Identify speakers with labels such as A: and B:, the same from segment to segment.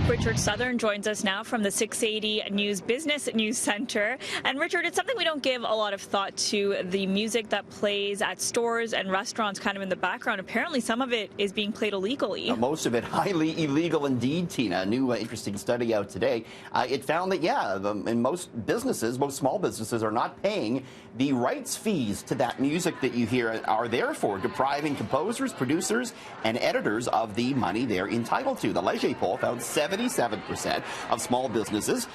A: Richard Southern joins us now from the 680 News Business News Center. And Richard, it's something we don't give a lot of thought to, the music that plays at stores and restaurants kind of in the background. Apparently some of it is being played illegally.
B: Most of it highly illegal indeed, Tina. A new interesting study out today. It found that, in most businesses, most small businesses are not paying the rights fees to that music that you hear are there for, depriving composers, producers, and editors of the money they're entitled to. The Leger poll found 77% of small businesses,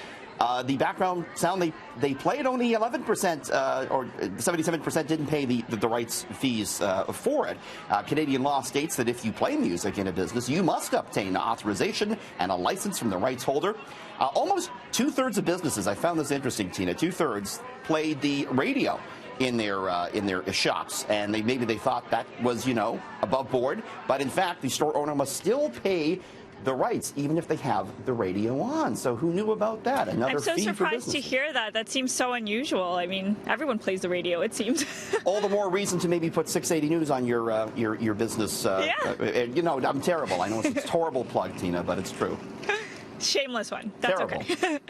B: the background sound they played, only 11% or 77% didn't pay the rights fees for it. Canadian law states that if you play music in a business, you must obtain authorization and a license from the rights holder. Almost two-thirds of businesses, I found this interesting, Tina, two-thirds played the radio in their shops, and maybe they thought that was, above board, but in fact the store owner must still pay the rights, even if they have the radio on. So who knew about that? Another
A: I'm so
B: fee
A: surprised to hear that. That seems so unusual. I mean, everyone plays the radio, it seems.
B: All the more reason to maybe put 680 News on your business. I'm terrible. I know it's a horrible plug, Tina, but it's true.
A: Shameless one. That's
B: terrible.
A: Okay.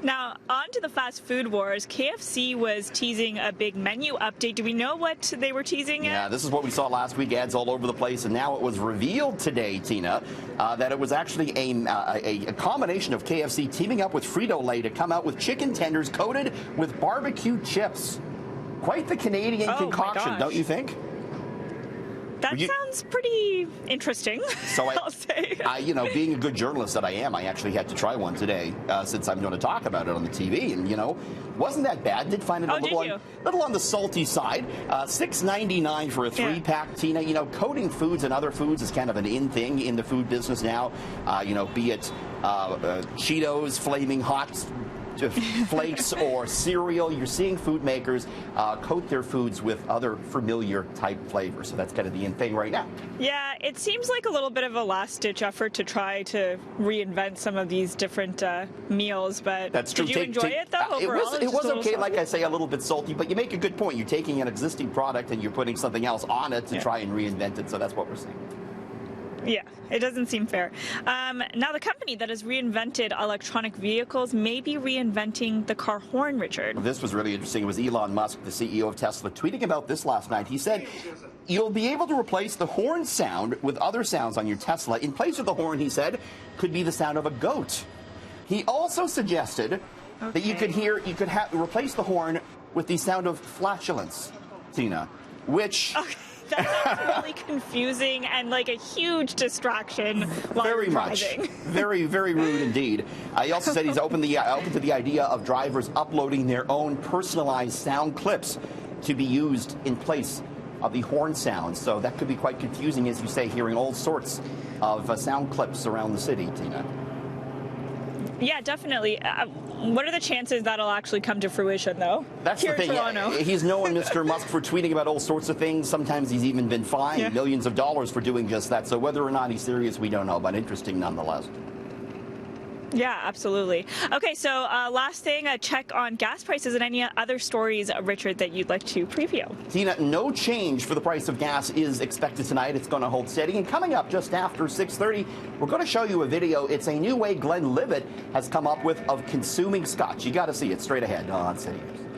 A: Now, on to the fast food wars. KFC was teasing a big menu update. Do we know what they were teasing at?
B: Yeah, this is what we saw last week, ads all over the place, and now it was revealed today, Tina, that it was actually a combination of KFC teaming up with Frito-Lay to come out with chicken tenders coated with barbecue chips. Quite the Canadian concoction, don't you think?
A: That sounds pretty interesting,
B: so
A: I'll say.
B: Being a good journalist that I am, I actually had to try one today since I'm going to talk about it on the TV. And, wasn't that bad. Did find it a little on the salty side. $6.99 for a three-pack, Tina. Coating foods and other foods is kind of an in thing in the food business now. Be it Cheetos, Flaming Hot flakes or cereal. You're seeing food makers coat their foods with other familiar type flavors. So that's kind of the in thing right now.
A: Yeah, it seems like a little bit of a last-ditch effort to try to reinvent some of these different meals. But
B: that's true.
A: Did you enjoy it, though, overall?
B: It was okay, like I say, a little bit salty. But you make a good point. You're taking an existing product and you're putting something else on it to try and reinvent it. So that's what we're seeing.
A: Yeah, it doesn't seem fair. Now, the company that has reinvented electronic vehicles may be reinventing the car horn, Richard.
B: Well, this was really interesting. It was Elon Musk, the CEO of Tesla, tweeting about this last night. He said, you'll be able to replace the horn sound with other sounds on your Tesla. In place of the horn, he said, could be the sound of a goat. He also suggested that you could replace the horn with the sound of flatulence, Tina, which...
A: That sounds really confusing and like a huge distraction while
B: very
A: you're
B: much.
A: driving.
B: Very, very rude indeed. He also said he's open to the idea of drivers uploading their own personalized sound clips to be used in place of the horn sound. So that could be quite confusing, as you say, hearing all sorts of sound clips around the city, Tina.
A: Yeah, definitely. What are the chances that'll actually come to fruition, though?
B: That's the thing. He's known, Mr. Musk, for tweeting about all sorts of things. Sometimes he's even been fined millions of dollars for doing just that. So whether or not he's serious, we don't know, but interesting nonetheless.
A: Yeah, absolutely. Okay, so last thing, a check on gas prices and any other stories, Richard, that you'd like to preview.
B: Tina, no change for the price of gas is expected tonight. It's going to hold steady. And coming up just after 6:30, we're going to show you a video. It's a new way Glenn Livett has come up with of consuming scotch. You got to see it straight ahead on CityNews.